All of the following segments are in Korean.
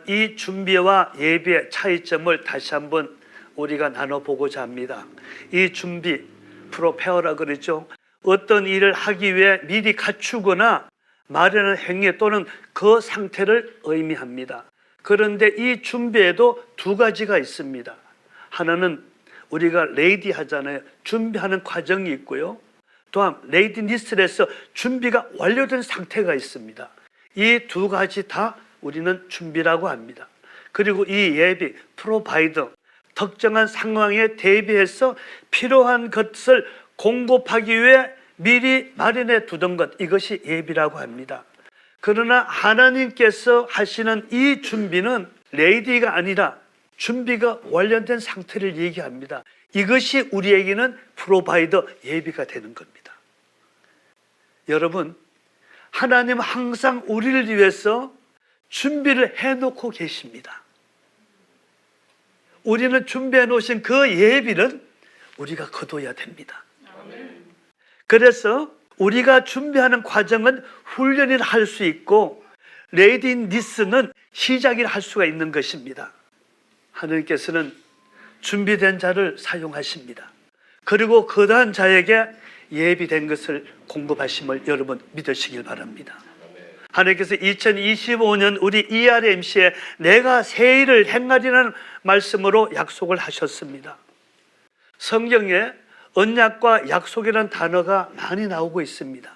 이 준비와 예비의 차이점을 다시 한번 우리가 나눠보고자 합니다. 이 준비, 프로페어라 그러죠. 어떤 일을 하기 위해 미리 갖추거나 마련한 행위 또는 그 상태를 의미합니다. 그런데 이 준비에도 두 가지가 있습니다. 하나는 우리가 레이디 하잖아요. 준비하는 과정이 있고요. 또한 레이디니스에서 준비가 완료된 상태가 있습니다. 이 두 가지 다 우리는 준비라고 합니다. 그리고 이 예비, 프로바이더, 특정한 상황에 대비해서 필요한 것을 공급하기 위해 미리 마련해 두던 것, 이것이 예비라고 합니다. 그러나 하나님께서 하시는 이 준비는 레이디가 아니라 준비가 완료된 상태를 얘기합니다. 이것이 우리에게는 프로바이더, 예비가 되는 겁니다. 여러분, 하나님은 항상 우리를 위해서 준비를 해놓고 계십니다. 우리는 준비해 놓으신 그 예비는 우리가 거둬야 됩니다. 그래서 우리가 준비하는 과정은 훈련을 할 수 있고 레디니스는 시작을 할 수가 있는 것입니다. 하나님께서는 준비된 자를 사용하십니다. 그리고 거다한 자에게 예비된 것을 공급하심을 여러분 믿으시길 바랍니다. 하나님께서 2025년 우리 ERMC에 내가 새 일을 행하리라는 말씀으로 약속을 하셨습니다. 성경에 언약과 약속이라는 단어가 많이 나오고 있습니다.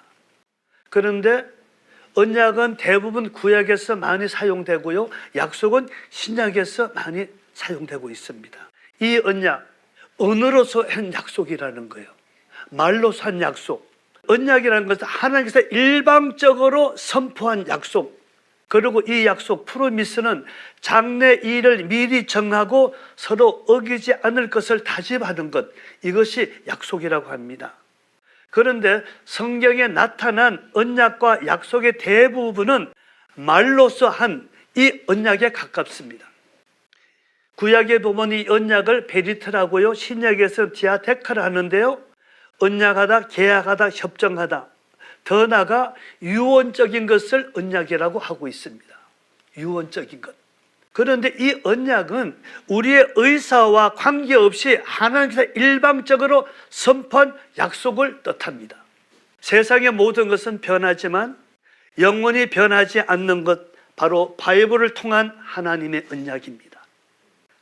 그런데 언약은 대부분 구약에서 많이 사용되고요, 약속은 신약에서 많이 사용되고 있습니다. 이 언약, 언어로서 한 약속이라는 거예요. 말로서 한 약속. 언약이라는 것은 하나님께서 일방적으로 선포한 약속. 그리고 이 약속, 프로미스는 장래 일을 미리 정하고 서로 어기지 않을 것을 다짐하는 것, 이것이 약속이라고 합니다. 그런데 성경에 나타난 언약과 약속의 대부분은 말로서 한 이 언약에 가깝습니다. 구약에 보면 이 언약을 베리트라고요, 신약에서 디아테카를 하는데요, 언약하다, 계약하다, 협정하다, 더 나아가 유언적인 것을 언약이라고 하고 있습니다. 유언적인 것. 그런데 이 언약은 우리의 의사와 관계없이 하나님께서 일방적으로 선포한 약속을 뜻합니다. 세상의 모든 것은 변하지만 영원히 변하지 않는 것, 바로 바이블을 통한 하나님의 언약입니다.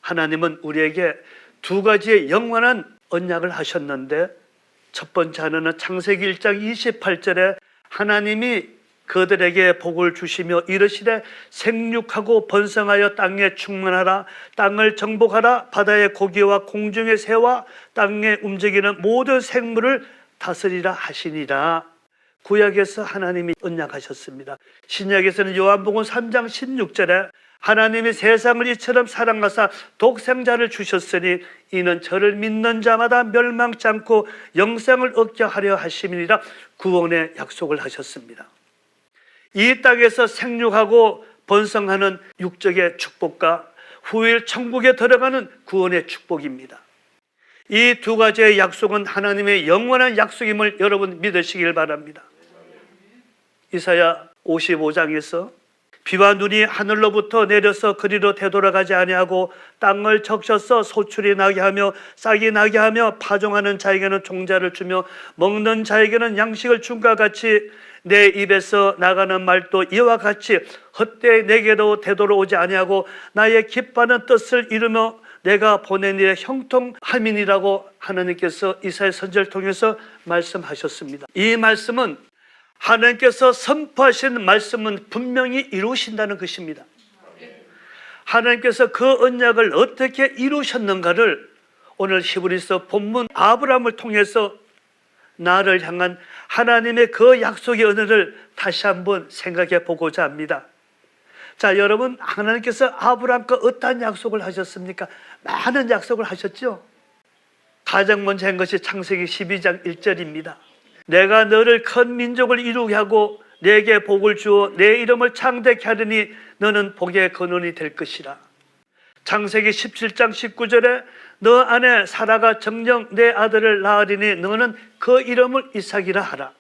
하나님은 우리에게 두 가지의 영원한 언약을 하셨는데, 첫 번째 하나는 창세기 1장 28절에 하나님이 그들에게 복을 주시며 이르시되 생육하고 번성하여 땅에 충만하라, 땅을 정복하라, 바다의 고기와 공중의 새와 땅에 움직이는 모든 생물을 다스리라 하시니라. 구약에서 하나님이 언약하셨습니다. 신약에서는 요한복음 3장 16절에 하나님이 세상을 이처럼 사랑하사 독생자를 주셨으니 이는 저를 믿는 자마다 멸망치 않고 영생을 얻게 하려 하심이니라. 구원의 약속을 하셨습니다. 이 땅에서 생육하고 번성하는 육적의 축복과 후일 천국에 들어가는 구원의 축복입니다. 이 두 가지의 약속은 하나님의 영원한 약속임을 여러분 믿으시길 바랍니다. 이사야 55장에서 비와 눈이 하늘로부터 내려서 그리로 되돌아가지 아니하고 땅을 적셔서 소출이 나게 하며 싹이 나게 하며 파종하는 자에게는 종자를 주며 먹는 자에게는 양식을 줌과 같이 내 입에서 나가는 말도 이와 같이 헛되이 내게로 되돌아오지 아니하고 나의 기뻐하는 뜻을 이루며 내가 보낸 일에 형통함이니라고 하나님께서 이사야 선지자를 통해서 말씀하셨습니다. 이 말씀은 하나님께서 선포하신 말씀은 분명히 이루신다는 것입니다. 하나님께서 그 언약을 어떻게 이루셨는가를 오늘 히브리서 본문 아브라함을 통해서 나를 향한 하나님의 그 약속의 은혜를 다시 한번 생각해 보고자 합니다. 자, 여러분, 하나님께서 아브라함과 어떠한 약속을 하셨습니까? 많은 약속을 하셨죠. 가장 먼저 한 것이 창세기 12장 1절입니다. 내가 너를 큰 민족을 이루게 하고 내게 복을 주어 내 이름을 창대케 하리니 너는 복의 근원이 될 것이라. 창세기 17장 19절에 너 아내 사라가 정녕 내 아들을 낳으리니 너는 그 이름을 이삭이라 하라.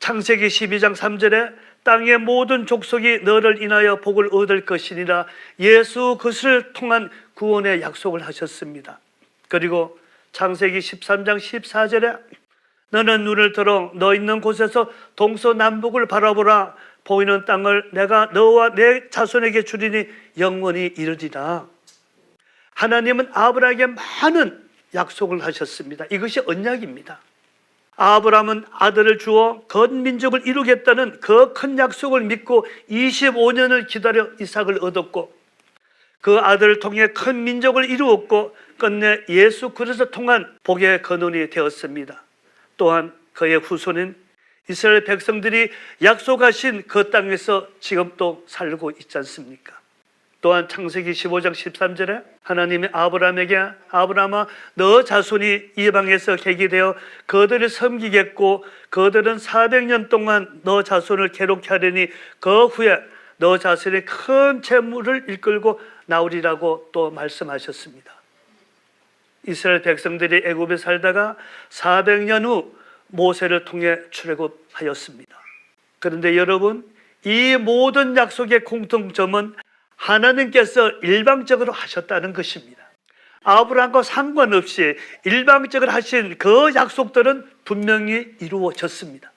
창세기 12장 3절에 땅의 모든 족속이 너를 인하여 복을 얻을 것이니라. 예수 그리스도를 통한 구원의 약속을 하셨습니다. 그리고 창세기 13장 14절에 너는 눈을 들어 너 있는 곳에서 동서남북을 바라보라. 보이는 땅을 내가 너와 내 자손에게 주리니 영원히 이르리라. 하나님은 아브라함에게 많은 약속을 하셨습니다. 이것이 언약입니다. 아브라함은 아들을 주어 건 민족을 이루겠다는 그 큰 약속을 믿고 25년을 기다려 이삭을 얻었고, 그 아들을 통해 큰 민족을 이루었고 끝내 예수 그리스도를 통한 복의 근원이 되었습니다. 또한 그의 후손인 이스라엘 백성들이 약속하신 그 땅에서 지금 또 살고 있지 않습니까? 또한 창세기 15장 13절에 하나님이 아브라함에게 아브라함아 너 자손이 이방에서 객이되어 그들을 섬기겠고 그들은 400년 동안 너 자손을 괴롭게 하려니 그 후에 너 자손이 큰 재물을 이끌고 나오리라고 또 말씀하셨습니다. 이스라엘 백성들이 애굽에 살다가 400년 후 모세를 통해 출애굽하였습니다. 그런데 여러분, 이 모든 약속의 공통점은 하나님께서 일방적으로 하셨다는 것입니다. 아브라함과 상관없이 일방적으로 하신 그 약속들은 분명히 이루어졌습니다.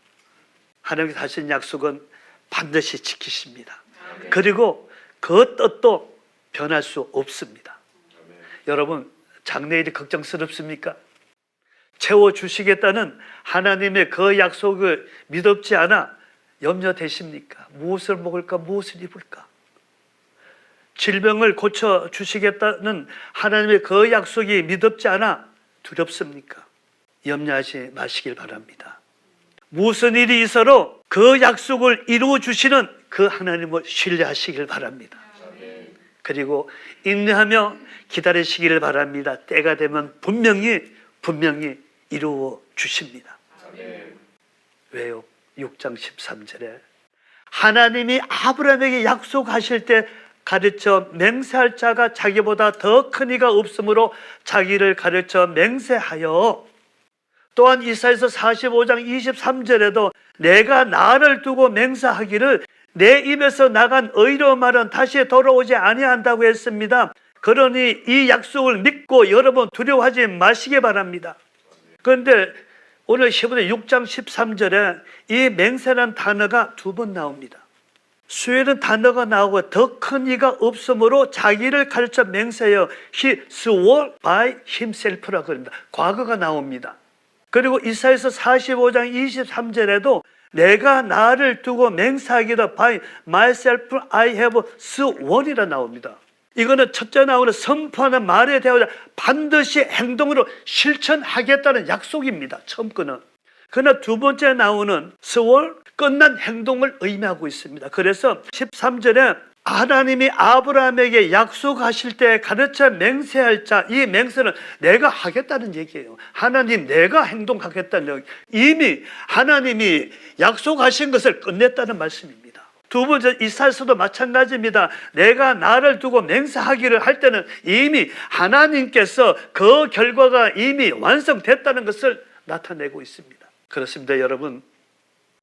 하나님께서 하신 약속은 반드시 지키십니다. 그리고 그 뜻도 변할 수 없습니다. 여러분, 장래일이 걱정스럽습니까? 채워주시겠다는 하나님의 그 약속을 믿었지 않아 염려되십니까? 무엇을 먹을까? 무엇을 입을까? 질병을 고쳐주시겠다는 하나님의 그 약속이 믿었지 않아 두렵습니까? 염려하지 마시길 바랍니다. 무슨 일이 있어도 그 약속을 이루어주시는 그 하나님을 신뢰하시길 바랍니다. 그리고 인내하며 기다리시기를 바랍니다. 때가 되면 분명히 이루어 주십니다. 왜요? 6장 13절에 하나님이 아브라함에게 약속하실 때 가르쳐 맹세할 자가 자기보다 더 큰 이가 없으므로 자기를 가르쳐 맹세하여, 또한 이사야서 45장 23절에도 내가 나를 두고 맹세하기를 내 입에서 나간 의로운 말은 다시 돌아오지 아니한다고 했습니다. 그러니 이 약속을 믿고 여러분 두려워하지 마시기 바랍니다. 그런데 오늘 히브리 6장 13절에 이 맹세라는 단어가 두 번 나옵니다. 수에는 단어가 나오고 더 큰 이가 없으므로 자기를 가르쳐 맹세하여 He swore by himself라고 합니다. 과거가 나옵니다. 그리고 이사야서 45장 23절에도 내가 나를 두고 맹세하기도 by myself I have sworn이라 나옵니다. 이거는 첫째 나오는 선포하는 말에 대하여 반드시 행동으로 실천하겠다는 약속입니다. 처음 거는. 그러나 두 번째 나오는 swore, 끝난 행동을 의미하고 있습니다. 그래서 13절에 하나님이 아브라함에게 약속하실 때 가르쳐 맹세할 자, 이 맹세는 내가 하겠다는 얘기예요. 하나님 내가 행동하겠다는 얘기. 이미 하나님이 약속하신 것을 끝냈다는 말씀입니다. 두 번째 이사야서도 마찬가지입니다. 내가 나를 두고 맹세하기를 할 때는 이미 하나님께서 그 결과가 이미 완성됐다는 것을 나타내고 있습니다. 그렇습니다. 여러분,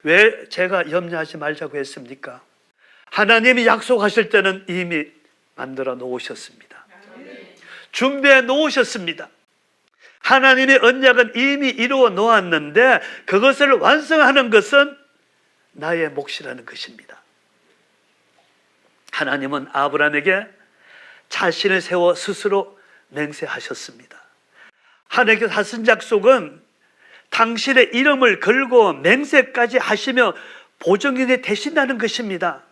왜 제가 염려하지 말자고 했습니까? 하나님이 약속하실 때는 이미 만들어 놓으셨습니다. 준비해 놓으셨습니다. 하나님의 언약은 이미 이루어 놓았는데 그것을 완성하는 것은 나의 몫이라는 것입니다. 하나님은 아브라함에게 자신을 세워 스스로 맹세하셨습니다. 하나님께서 하신 약속은 당신의 이름을 걸고 맹세까지 하시며 보증인이 되신다는 것입니다.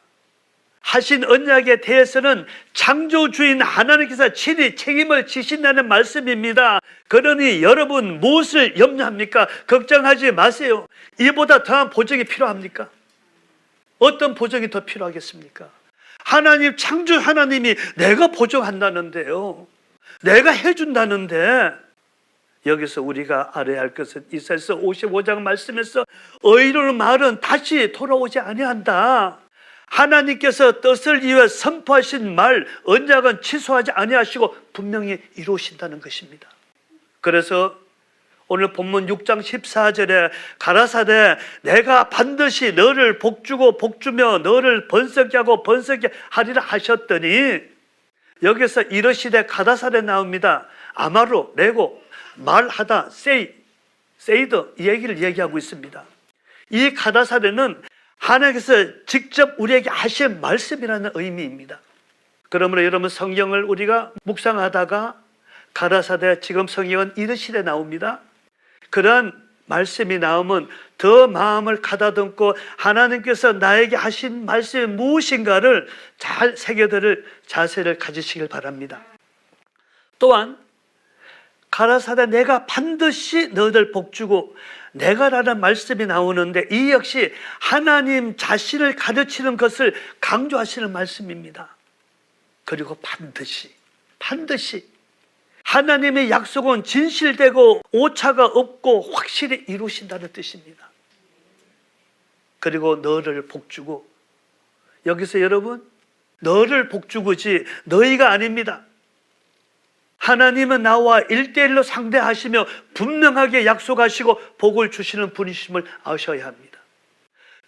하신 언약에 대해서는 창조주인 하나님께서 친히 책임을 지신다는 말씀입니다. 그러니 여러분 무엇을 염려합니까? 걱정하지 마세요. 이보다 더한 보증이 필요합니까? 어떤 보증이 더 필요하겠습니까? 하나님, 창조 하나님이 내가 보증한다는데요, 내가 해준다는데, 여기서 우리가 알아야 할 것은 이사야서 55장 말씀에서 의로운 말은 다시 돌아오지 아니한다. 하나님께서 뜻을 이루어 선포하신 말, 언약은 취소하지 아니하시고 분명히 이루신다는 것입니다. 그래서 오늘 본문 6장 14절에 가라사대 내가 반드시 너를 복주고 복주며 너를 번성케 하고 번성케 하리라 하셨더니, 여기서 이르시되 가라사대 나옵니다. 아마로, 레고, 말하다, 세이드 이 얘기를 얘기하고 있습니다. 이 가라사대는 하나님께서 직접 우리에게 하신 말씀이라는 의미입니다. 그러므로 여러분, 성경을 우리가 묵상하다가 가라사대, 지금 성경은 이르시되 나옵니다. 그러한 말씀이 나오면 더 마음을 가다듬고 하나님께서 나에게 하신 말씀이 무엇인가를 잘 새겨들을 자세를 가지시길 바랍니다. 또한 가라사대 내가 반드시 너희들 복주고, 내가라는 말씀이 나오는데 이 역시 하나님 자신을 가르치는 것을 강조하시는 말씀입니다. 그리고 반드시 하나님의 약속은 진실되고 오차가 없고 확실히 이루신다는 뜻입니다. 그리고 너를 복주고, 여기서 여러분, 너를 복주고지 너희가 아닙니다. 하나님은 나와 1대1로 상대하시며 분명하게 약속하시고 복을 주시는 분이심을 아셔야 합니다.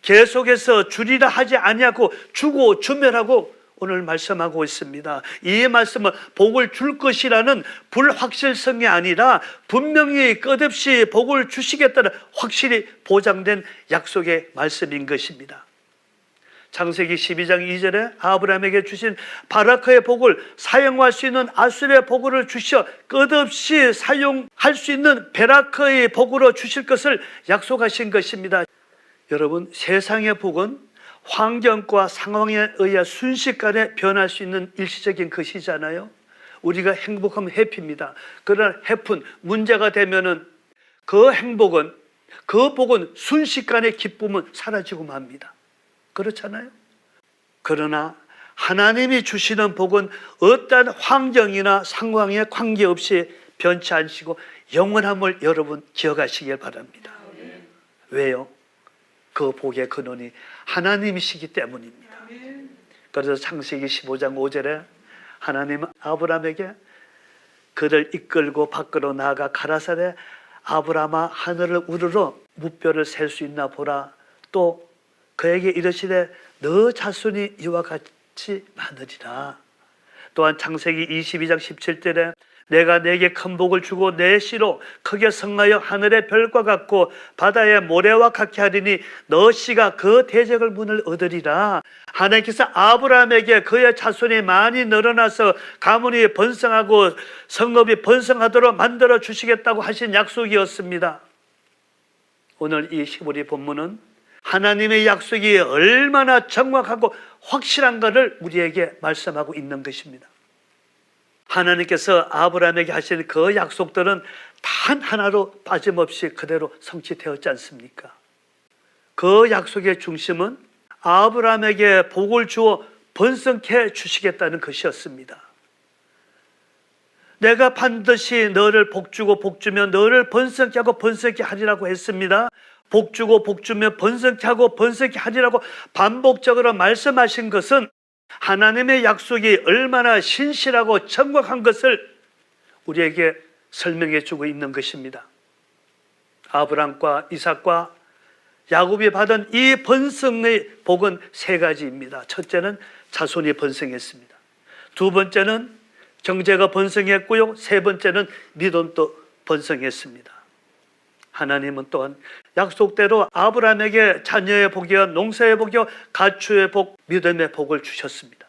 계속해서 주리라 하지 아니하고 주고 주멸하고 오늘 말씀하고 있습니다. 이 말씀은 복을 줄 것이라는 불확실성이 아니라 분명히 끝없이 복을 주시겠다는 확실히 보장된 약속의 말씀인 것입니다. 창세기 12장 2절에 아브라함에게 주신 바라크의 복을 사용할 수 있는 아술의 복을 주셔 끝없이 사용할 수 있는 베라크의 복으로 주실 것을 약속하신 것입니다. 여러분, 세상의 복은 환경과 상황에 의해 순식간에 변할 수 있는 일시적인 것이잖아요. 우리가 행복하면 해피입니다. 그러나 해픈 문제가 되면은 그 행복은, 그 복은 순식간에 기쁨은 사라지고 맙니다. 그렇잖아요. 그러나 하나님이 주시는 복은 어떠한 환경이나 상황에 관계없이 변치 않으시고 영원함을 여러분 기억하시길 바랍니다. 왜요? 그 복의 근원이 하나님이시기 때문입니다. 그래서 창세기 15장 5절에 하나님은 아브라함에게 그를 이끌고 밖으로 나아가 가라사대 아브라함아 하늘을 우러러 무뼈를 셀 수 있나 보라. 또 그에게 이르시되 너 자손이 이와 같이 많으리라. 또한 창세기 22장 17절에 내가 내게 큰 복을 주고 내 씨로 크게 성하여 하늘의 별과 같고 바다의 모래와 같게 하리니 너 씨가 그 대적을 문을 얻으리라. 하나님께서 아브라함에게 그의 자손이 많이 늘어나서 가문이 번성하고 성읍이 번성하도록 만들어 주시겠다고 하신 약속이었습니다. 오늘 이 히브리 본문은 하나님의 약속이 얼마나 정확하고 확실한가를 우리에게 말씀하고 있는 것입니다. 하나님께서 아브라함에게 하신 그 약속들은 단 하나로 빠짐없이 그대로 성취되었지 않습니까? 그 약속의 중심은 아브라함에게 복을 주어 번성케 주시겠다는 것이었습니다. 내가 반드시 너를 복주고 복주며 너를 번성케 하고 번성케 하리라고 했습니다. 복주고 복주며 번성케 하고 번성케 하리라고 반복적으로 말씀하신 것은 하나님의 약속이 얼마나 신실하고 정확한 것을 우리에게 설명해 주고 있는 것입니다. 아브람과 이삭과 야곱이 받은 이 번성의 복은 세 가지입니다. 첫째는 자손이 번성했습니다. 두 번째는 경제가 번성했고요. 세 번째는 믿음도 번성했습니다. 하나님은 또한 약속대로 아브라함에게 자녀의 복이요, 농사의 복이요, 가축의 복, 믿음의 복을 주셨습니다.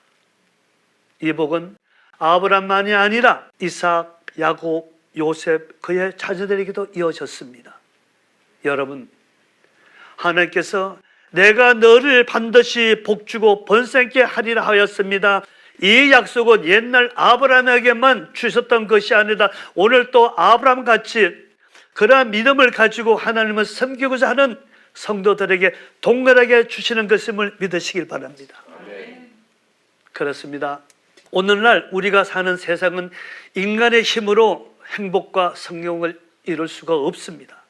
이 복은 아브라함만이 아니라 이삭, 야곱, 요셉, 그의 자녀들에게도 이어졌습니다. 여러분, 하나님께서 내가 너를 반드시 복주고 번성케 하리라 하였습니다. 이 약속은 옛날 아브라함에게만 주셨던 것이 아니라 오늘 또 아브라함같이 그러한 믿음을 가지고 하나님을 섬기고자 하는 성도들에게 동일하게 주시는 것임을 믿으시길 바랍니다. 그렇습니다. 오늘날 우리가 사는 세상은 인간의 힘으로 행복과 성공을 이룰 수가 없습니다.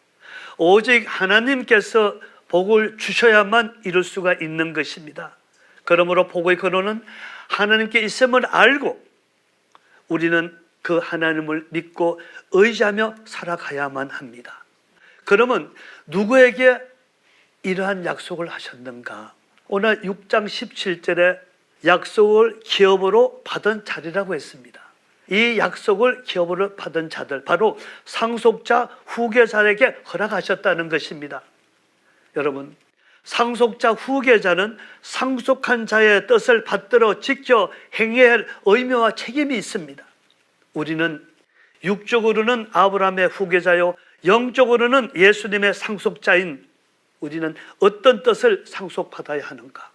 오직 하나님께서 복을 주셔야만 이룰 수가 있는 것입니다. 그러므로 복의 근원은 하나님께 있음을 알고 우리는 그 하나님을 믿고 의지하며 살아가야만 합니다. 그러면 누구에게 이러한 약속을 하셨는가? 오늘 6장 17절에 약속을 기업으로 받은 자리라고 했습니다. 이 약속을 기업으로 받은 자들, 바로 상속자 후계자에게 허락하셨다는 것입니다. 여러분, 상속자 후계자는 상속한 자의 뜻을 받들어 지켜 행해야 할 의무와 책임이 있습니다. 우리는 육적으로는 아브라함의 후계자요, 영적으로는 예수님의 상속자인 우리는 어떤 뜻을 상속받아야 하는가?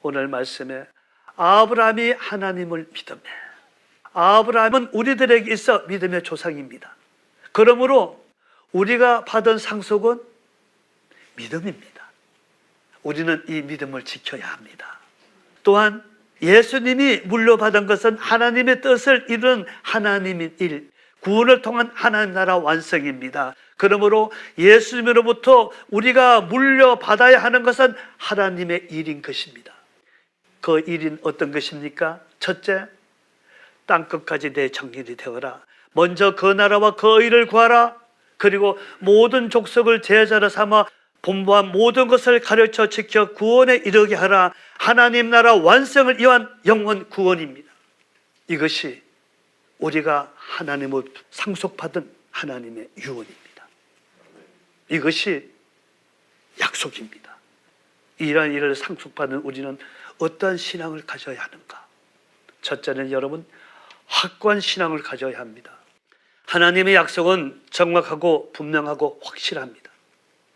오늘 말씀에 아브라함이 하나님을 믿음에, 아브라함은 우리들에게 있어 믿음의 조상입니다. 그러므로 우리가 받은 상속은 믿음입니다. 우리는 이 믿음을 지켜야 합니다. 또한 예수님이 물려받은 것은 하나님의 뜻을 이룬 하나님의 일, 구원을 통한 하나님 나라 완성입니다. 그러므로 예수님으로부터 우리가 물려받아야 하는 것은 하나님의 일인 것입니다. 그 일인 어떤 것입니까? 첫째, 땅끝까지 내 정인이 되어라. 먼저 그 나라와 그 의를 구하라. 그리고 모든 족속을 제자로 삼아 본부한 모든 것을 가르쳐 지켜 구원에 이르게 하라. 하나님 나라 완성을 위한 영원 구원입니다. 이것이 우리가 하나님을 상속받은 하나님의 유언입니다. 이것이 약속입니다. 이러한 일을 상속받은 우리는 어떠한 신앙을 가져야 하는가? 첫째는 여러분, 확고한 신앙을 가져야 합니다. 하나님의 약속은 정확하고 분명하고 확실합니다.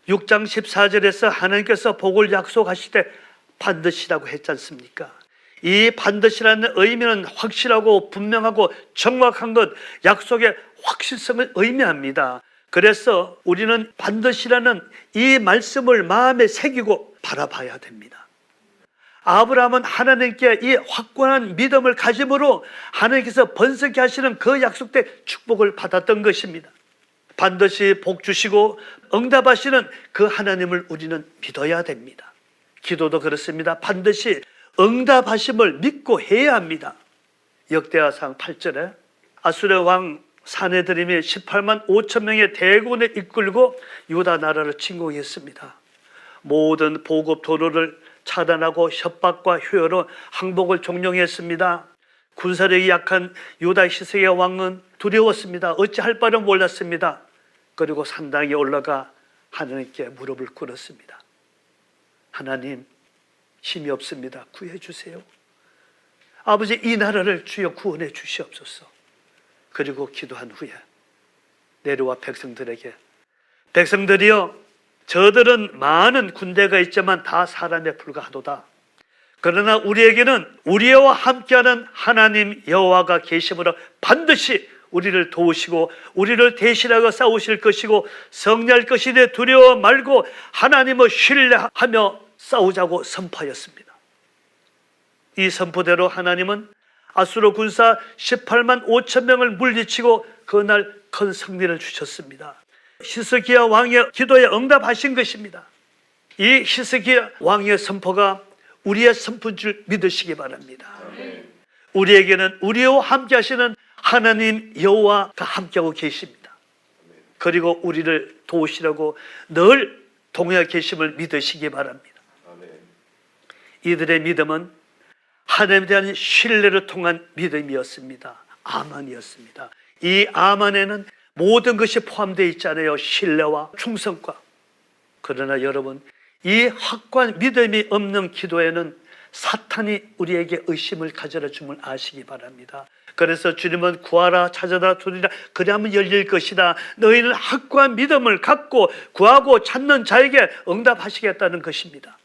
6장 14절에서 하나님께서 복을 약속하실 때 반드시라고 했지 않습니까? 이 반드시라는 의미는 확실하고 분명하고 정확한 것, 약속의 확실성을 의미합니다. 그래서 우리는 반드시라는 이 말씀을 마음에 새기고 바라봐야 됩니다. 아브라함은 하나님께 이 확고한 믿음을 가짐으로 하나님께서 번성케 하시는 그 약속된 축복을 받았던 것입니다. 반드시 복 주시고 응답하시는 그 하나님을 우리는 믿어야 됩니다. 기도도 그렇습니다. 반드시 응답하심을 믿고 해야 합니다. 역대하상 8절에 아수르 왕 사네드림이 18만 5천 명의 대군을 이끌고 유다 나라를 침공했습니다. 모든 보급 도로를 차단하고 협박과 효여로 항복을 종용했습니다. 군사력이 약한 유다 히스기야 왕은 두려웠습니다. 어찌할 바를 몰랐습니다. 그리고 산당에 올라가 하나님께 무릎을 꿇었습니다. 하나님, 힘이 없습니다. 구해 주세요. 아버지, 이 나라를 주여 구원해 주시옵소서. 그리고 기도한 후에 내려와 백성들에게, 백성들이여, 저들은 많은 군대가 있지만 다 사람에 불과하도다. 그러나 우리에게는 우리와 함께하는 하나님 여호와가 계심으로 반드시 우리를 도우시고 우리를 대신하여 싸우실 것이고 승리할 것이니 두려워 말고 하나님을 신뢰하며 싸우자고 선포하였습니다. 이 선포대로 하나님은 아수르 군사 18만 5천 명을 물리치고 그날 큰 승리를 주셨습니다. 히스기야 왕의 기도에 응답하신 것입니다. 이 히스기야 왕의 선포가 우리의 선포인 줄 믿으시기 바랍니다. 우리에게는 우리와 함께 하시는 하나님 여호와가 함께하고 계십니다. 그리고 우리를 도우시려고 늘 동행하 계심을 믿으시기 바랍니다. 이들의 믿음은 하나님에 대한 신뢰를 통한 믿음이었습니다. 아만이었습니다. 이 아만에는 모든 것이 포함되어 있잖아요. 신뢰와 충성과. 그러나 여러분, 이 확고한 믿음이 없는 기도에는 사탄이 우리에게 의심을 가져다 줌을 아시기 바랍니다. 그래서 주님은 구하라, 찾아라, 두드리라, 그리하면 열릴 것이다. 너희는 확고한 믿음을 갖고 구하고 찾는 자에게 응답하시겠다는 것입니다.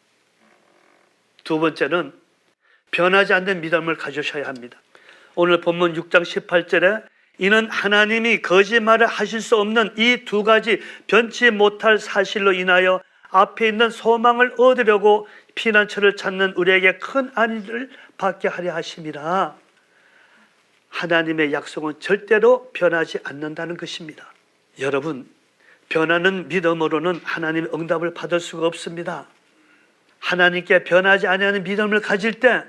두 번째는 변하지 않는 믿음을 가지셔야 합니다. 오늘 본문 6장 18절에 이는 하나님이 거짓말을 하실 수 없는 이 두 가지 변치 못할 사실로 인하여 앞에 있는 소망을 얻으려고 피난처를 찾는 우리에게 큰 안위를 받게 하려 하심이라. 하나님의 약속은 절대로 변하지 않는다는 것입니다. 여러분, 변하는 믿음으로는 하나님의 응답을 받을 수가 없습니다. 하나님께 변하지 아니하는 믿음을 가질 때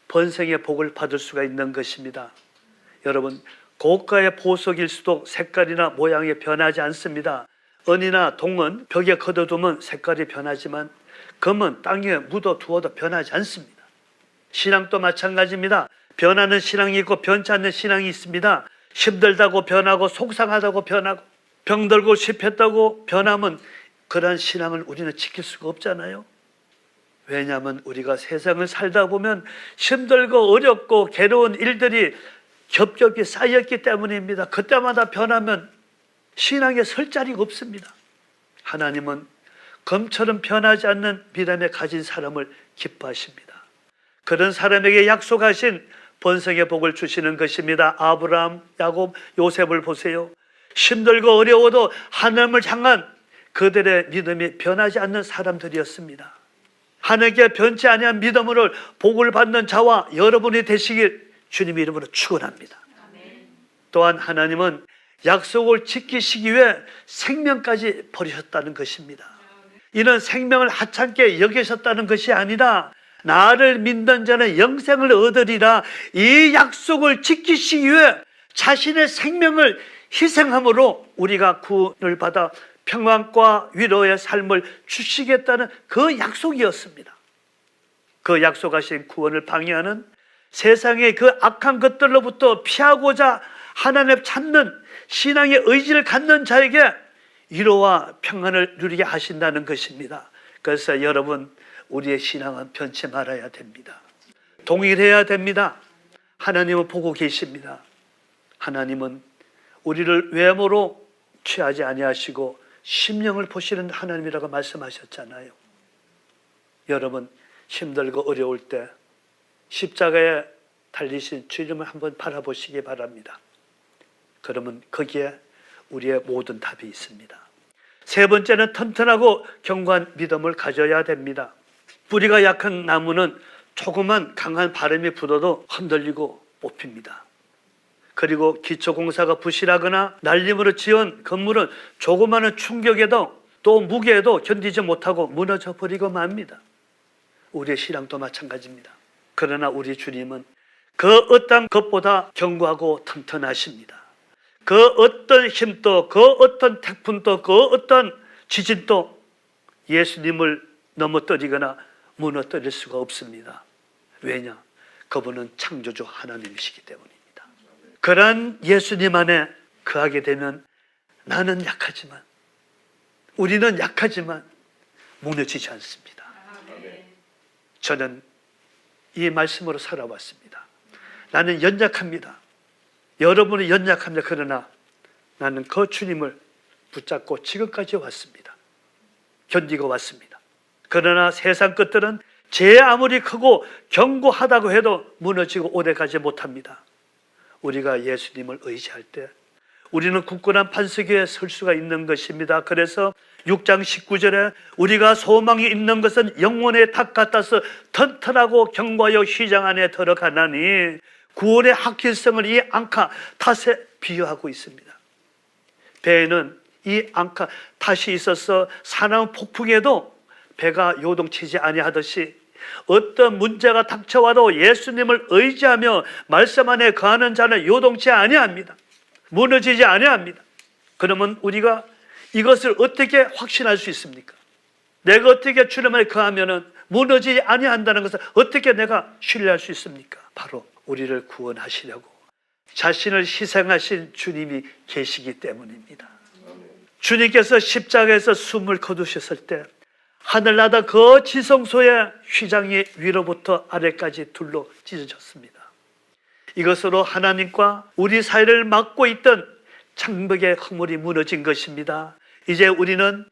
번성의 복을 받을 수가 있는 것입니다. 여러분, 고가의 보석일수록 색깔이나 모양이 변하지 않습니다. 은이나 동은 벽에 걷어두면 색깔이 변하지만 금은 땅 위에 묻어두어도 변하지 않습니다. 신앙도 마찬가지입니다. 변하는 신앙이 있고 변치 않는 신앙이 있습니다. 힘들다고 변하고 속상하다고 변하고 병들고 싶었다고 변하면 그러한 신앙을 우리는 지킬 수가 없잖아요. 왜냐하면 우리가 세상을 살다 보면 힘들고 어렵고 괴로운 일들이 겹겹이 쌓였기 때문입니다. 그때마다 변하면 신앙에 설 자리가 없습니다. 하나님은 금처럼 변하지 않는 믿음에 가진 사람을 기뻐하십니다. 그런 사람에게 약속하신 번성의 복을 주시는 것입니다. 아브라함, 야곱, 요셉을 보세요. 힘들고 어려워도 하나님을 향한 그들의 믿음이 변하지 않는 사람들이었습니다. 하나님께 변치 아니한 믿음으로 복을 받는 자와 여러분이 되시길 주님 이름으로 축원합니다. 또한 하나님은 약속을 지키시기 위해 생명까지 버리셨다는 것입니다. 이는 생명을 하찮게 여기셨다는 것이 아니라 나를 믿는 자는 영생을 얻으리라, 이 약속을 지키시기 위해 자신의 생명을 희생함으로 우리가 구원을 받아 평안과 위로의 삶을 주시겠다는 그 약속이었습니다. 그 약속하신 구원을 방해하는 세상의 그 악한 것들로부터 피하고자 하나님을 찾는 신앙의 의지를 갖는 자에게 위로와 평안을 누리게 하신다는 것입니다. 그래서 여러분, 우리의 신앙은 변치 말아야 됩니다. 동일해야 됩니다. 하나님은 보고 계십니다. 하나님은 우리를 외모로 취하지 아니하시고 심령을 보시는 하나님이라고 말씀하셨잖아요. 여러분, 힘들고 어려울 때 십자가에 달리신 주님을 한번 바라보시기 바랍니다. 그러면 거기에 우리의 모든 답이 있습니다. 세 번째는 튼튼하고 견고한 믿음을 가져야 됩니다. 뿌리가 약한 나무는 조그만 강한 바람이 불어도 흔들리고 뽑힙니다. 그리고 기초공사가 부실하거나 날림으로 지은 건물은 조그마한 충격에도 또 무게에도 견디지 못하고 무너져 버리고 맙니다. 우리의 신앙도 마찬가지입니다. 그러나 우리 주님은 그 어떤 것보다 견고하고 튼튼하십니다. 그 어떤 힘도, 그 어떤 태풍도, 그 어떤 지진도 예수님을 넘어뜨리거나 무너뜨릴 수가 없습니다. 왜냐? 그분은 창조주 하나님이시기 때문입니다. 그러한 예수님 안에 거하게 되면 나는 약하지만, 우리는 약하지만 무너지지 않습니다. 저는 이 말씀으로 살아왔습니다. 나는 연약합니다. 여러분이 연약합니다. 그러나 나는 그 주님을 붙잡고 지금까지 왔습니다. 견디고 왔습니다. 그러나 세상 것들은 제 아무리 크고 견고하다고 해도 무너지고 오래가지 못합니다. 우리가 예수님을 의지할 때 우리는 굳건한 반석 위에 설 수가 있는 것입니다. 그래서 6장 19절에 우리가 소망이 있는 것은 영혼의 탑 같아서 튼튼하고 견고하여 휘장 안에 들어가나니, 구원의 확실성을 이 앙카 탓에 비유하고 있습니다. 배에는 이 앙카 탓이 있어서 사나운 폭풍에도 배가 요동치지 아니하듯이 어떤 문제가 닥쳐와도 예수님을 의지하며 말씀 안에 거하는 자는 요동치 아니합니다. 무너지지 아니합니다. 그러면 우리가 이것을 어떻게 확신할 수 있습니까? 내가 어떻게 주님 안에 거하면 무너지지 아니한다는 것을 어떻게 내가 신뢰할 수 있습니까? 바로 우리를 구원하시려고 자신을 희생하신 주님이 계시기 때문입니다. 주님께서 십자가에서 숨을 거두셨을 때 하늘나라 그 지성소의 휘장이 위로부터 아래까지 둘로 찢어졌습니다. 이것으로 하나님과 우리 사이를 막고 있던 장벽의 허물이 무너진 것입니다. 이제 우리는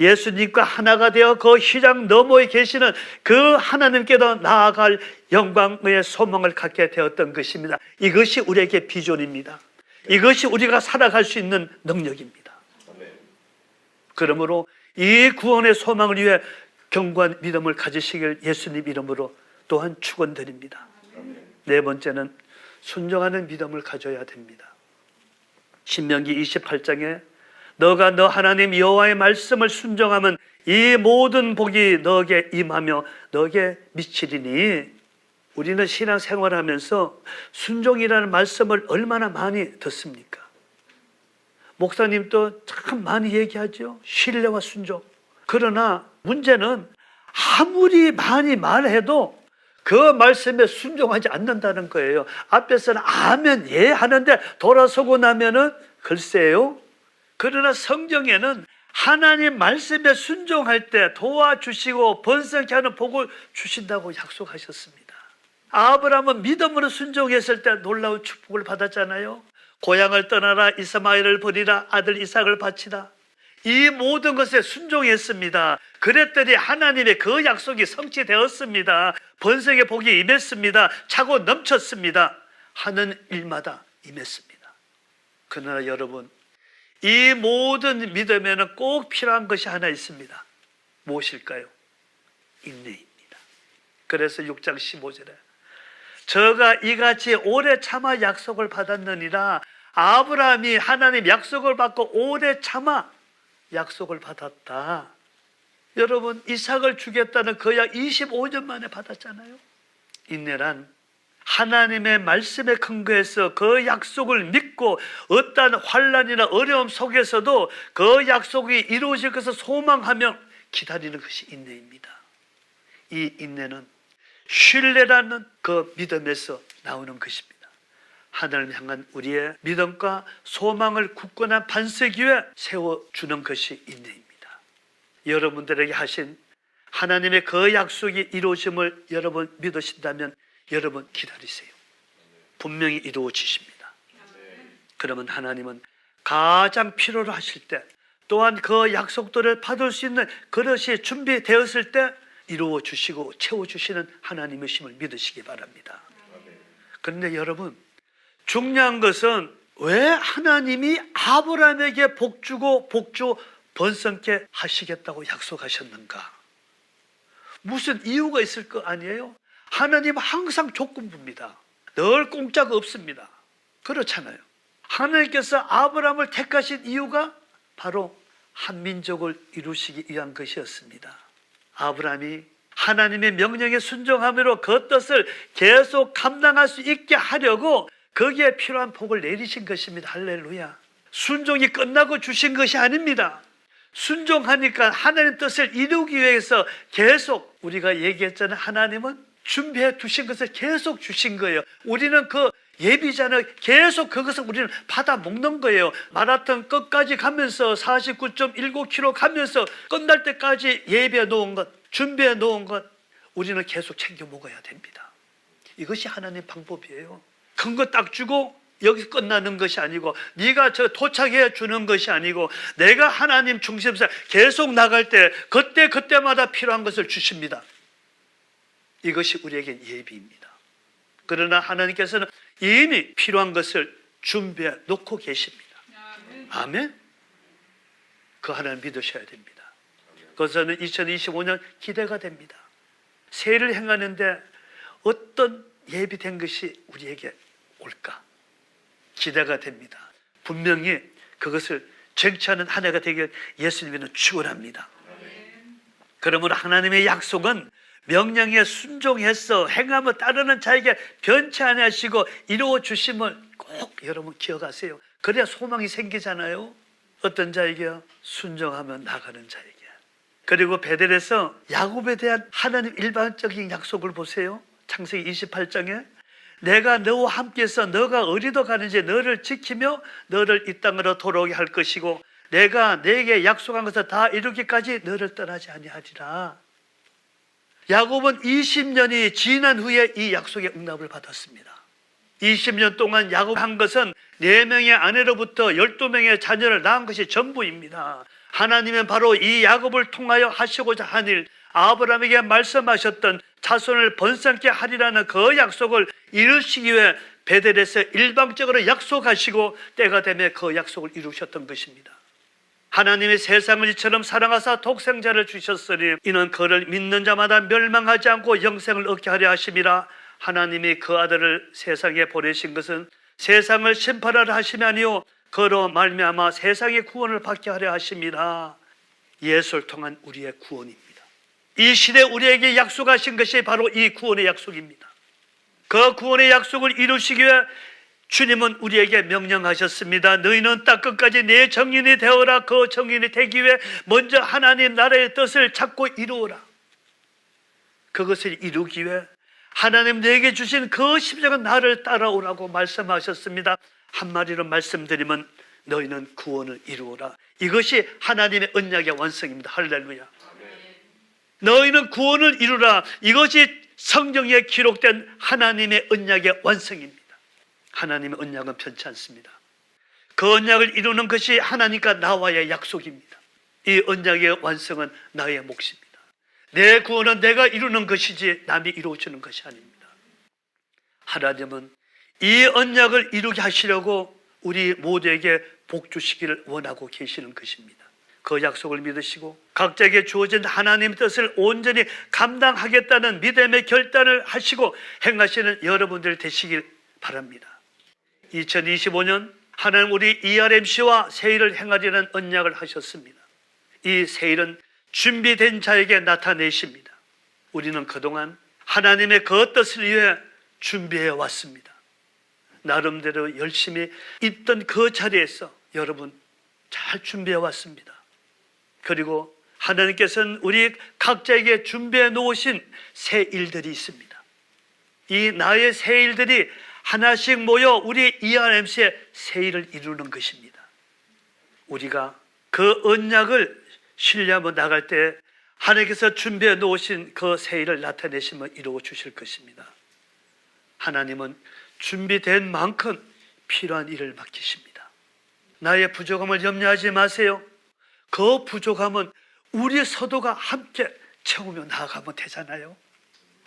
예수님과 하나가 되어 그 휘장 너머에 계시는 그 하나님께도 나아갈 영광의 소망을 갖게 되었던 것입니다. 이것이 우리에게 비전입니다. 이것이 우리가 살아갈 수 있는 능력입니다. 그러므로 이 구원의 소망을 위해 견고한 믿음을 가지시길 예수님 이름으로 또한 축원드립니다. 네 번째는 순종하는 믿음을 가져야 됩니다. 신명기 28장에 너가 너 하나님 여호와의 말씀을 순종하면 이 모든 복이 너에게 임하며 너에게 미치리니, 우리는 신앙생활하면서 순종이라는 말씀을 얼마나 많이 듣습니까? 목사님도 참 많이 얘기하죠. 신뢰와 순종. 그러나 문제는 아무리 많이 말해도 그 말씀에 순종하지 않는다는 거예요. 앞에서는 아멘 예 하는데 돌아서고 나면은 글쎄요. 그러나 성경에는 하나님 말씀에 순종할 때 도와주시고 번성케 하는 복을 주신다고 약속하셨습니다. 아브라함은 믿음으로 순종했을 때 놀라운 축복을 받았잖아요. 고향을 떠나라, 이스마엘을 버리라, 아들 이삭을 바치라. 이 모든 것에 순종했습니다. 그랬더니 하나님의 그 약속이 성취되었습니다. 번성의 복이 임했습니다. 차고 넘쳤습니다. 하는 일마다 임했습니다. 그러나 여러분, 이 모든 믿음에는 꼭 필요한 것이 하나 있습니다. 무엇일까요? 인내입니다. 그래서 6장 15절에 저가 이같이 오래 참아 약속을 받았느니라. 아브라함이 하나님 약속을 받고 오래 참아 약속을 받았다. 여러분, 이삭을 주겠다는 그 약 25년 만에 받았잖아요. 인내란 하나님의 말씀에 근거해서 그 약속을 믿고 어떠한 환난이나 어려움 속에서도 그 약속이 이루어질 것을 소망하며 기다리는 것이 인내입니다. 이 인내는 신뢰라는 그 믿음에서 나오는 것입니다. 하나님을 향한 우리의 믿음과 소망을 굳건한 반석 위에 세워주는 것이 인내입니다. 여러분들에게 하신 하나님의 그 약속이 이루어짐을 여러분 믿으신다면 여러분 기다리세요. 분명히 이루어지십니다. 그러면 하나님은 가장 필요로 하실 때 또한 그 약속들을 받을 수 있는 그릇이 준비되었을 때 이루어주시고 채워주시는 하나님이심을 믿으시기 바랍니다. 그런데 여러분, 중요한 것은 왜 하나님이 아브라함에게 복주고 복주 번성케 하시겠다고 약속하셨는가? 무슨 이유가 있을 거 아니에요? 하나님은 항상 조건부입니다. 늘 공짜가 없습니다. 그렇잖아요. 하나님께서 아브라함을 택하신 이유가 바로 한 민족을 이루시기 위한 것이었습니다. 아브라함이 하나님의 명령에 순종함으로 그 뜻을 계속 감당할 수 있게 하려고 거기에 필요한 복을 내리신 것입니다. 할렐루야. 순종이 끝나고 주신 것이 아닙니다. 순종하니까 하나님 뜻을 이루기 위해서 계속 우리가 얘기했잖아요. 하나님은 준비해 두신 것을 계속 주신 거예요. 우리는 그 예비잖아요. 계속 그것을 우리는 받아 먹는 거예요. 마라톤 끝까지 가면서 49.19km 가면서 끝날 때까지 예비해 놓은 것, 준비해 놓은 것 우리는 계속 챙겨 먹어야 됩니다. 이것이 하나님 방법이에요. 큰 거 딱 주고 여기 끝나는 것이 아니고 네가 저 도착해 주는 것이 아니고 내가 하나님 중심에서 계속 나갈 때 그때마다 필요한 것을 주십니다. 이것이 우리에게 예비입니다. 그러나 하나님께서는 이미 필요한 것을 준비해 놓고 계십니다. 아멘. 그 하나님 믿으셔야 됩니다. 그것은 2025년 기대가 됩니다. 새해를 행하는데 어떤 예비된 것이 우리에게 올까? 기대가 됩니다. 분명히 그것을 쟁취하는 한 해가 되길 예수님은 축원합니다. 그러므로 하나님의 약속은 명령에 순종해서 행하며 따르는 자에게 변치 아니하시고 이루어 주심을 꼭 여러분 기억하세요. 그래야 소망이 생기잖아요. 어떤 자에게요? 순종하며 나가는 자에게. 그리고 베델에서 야곱에 대한 하나님 일반적인 약속을 보세요. 창세기 28장에 내가 너와 함께해서 너가 어디로 가는지 너를 지키며 너를 이 땅으로 돌아오게 할 것이고 내가 내게 약속한 것을 다 이루기까지 너를 떠나지 아니하리라. 야곱은 20년이 지난 후에 이 약속의 응답을 받았습니다. 20년 동안 야곱한 것은 4명의 아내로부터 12명의 자녀를 낳은 것이 전부입니다. 하나님은 바로 이 야곱을 통하여 하시고자 한 일, 아브라함에게 말씀하셨던 자손을 번성케 하리라는 그 약속을 이루시기 위해 베델에서 일방적으로 약속하시고 때가 되면 그 약속을 이루셨던 것입니다. 하나님이 세상을 이처럼 사랑하사 독생자를 주셨으니 이는 그를 믿는 자마다 멸망하지 않고 영생을 얻게 하려 하심이라. 하나님이 그 아들을 세상에 보내신 것은 세상을 심판하려 하심이 아니요 그로 말미암아 세상의 구원을 받게 하려 하심이라. 예수를 통한 우리의 구원입니다. 이 시대 우리에게 약속하신 것이 바로 이 구원의 약속입니다. 그 구원의 약속을 이루시기 위해 주님은 우리에게 명령하셨습니다. 너희는 땅 끝까지 내 정인이 되어라. 그 정인이 되기 위해 먼저 하나님 나라의 뜻을 찾고 이루어라. 그것을 이루기 위해 하나님 내게 주신 그 십자가 나를 따라오라고 말씀하셨습니다. 한마디로 말씀드리면 너희는 구원을 이루어라. 이것이 하나님의 언약의 완성입니다. 할렐루야. 너희는 구원을 이루라. 이것이 성경에 기록된 하나님의 언약의 완성입니다. 하나님의 언약은 편치 않습니다. 그 언약을 이루는 것이 하나님과 나와의 약속입니다. 이 언약의 완성은 나의 몫입니다. 내 구원은 내가 이루는 것이지 남이 이루어주는 것이 아닙니다. 하나님은 이 언약을 이루게 하시려고 우리 모두에게 복 주시기를 원하고 계시는 것입니다. 그 약속을 믿으시고 각자에게 주어진 하나님의 뜻을 온전히 감당하겠다는 믿음의 결단을 하시고 행하시는 여러분들 되시길 바랍니다. 2025년 하나님 우리 ERMC와 세일을 행하려는 언약을 하셨습니다. 이 세일은 준비된 자에게 나타내십니다. 우리는 그동안 하나님의 그 뜻을 위해 준비해 왔습니다. 나름대로 열심히 있던 그 자리에서 여러분 잘 준비해 왔습니다. 그리고 하나님께서는 우리 각자에게 준비해 놓으신 새 일들이 있습니다. 이 나의 새 일들이 하나씩 모여 우리 ERMC의 새 일을 이루는 것입니다. 우리가 그 언약을 신뢰하며 나갈 때 하나님께서 준비해 놓으신 그 새 일을 나타내시며 이루어 주실 것입니다. 하나님은 준비된 만큼 필요한 일을 맡기십니다. 나의 부족함을 염려하지 마세요. 그 부족함은 우리 서도가 함께 채우며 나아가면 되잖아요.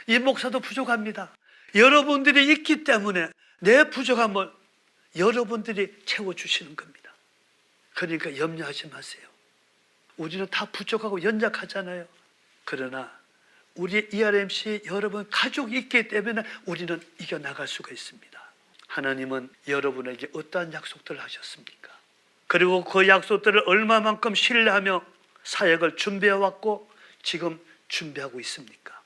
이 목사도 부족합니다. 여러분들이 있기 때문에 내 부족함을 여러분들이 채워주시는 겁니다. 그러니까 염려하지 마세요. 우리는 다 부족하고 연약하잖아요. 그러나 우리 ERMC 여러분 가족이 있기 때문에 우리는 이겨나갈 수가 있습니다. 하나님은 여러분에게 어떠한 약속들을 하셨습니까? 그리고 그 약속들을 얼마만큼 신뢰하며 사역을 준비해왔고 지금 준비하고 있습니까?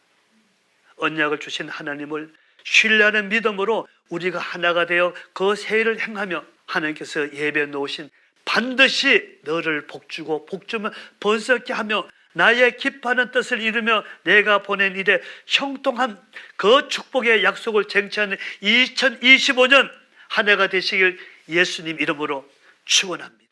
언약을 주신 하나님을 신뢰하는 믿음으로 우리가 하나가 되어 그 세일을 행하며 하나님께서 예배해 놓으신 반드시 너를 복주고 복주면 번성케 하며 나의 기뻐하는 뜻을 이루며 내가 보낸 일에 형통한 그 축복의 약속을 쟁취하는 2025년 한 해가 되시길 예수님 이름으로 축원합니다.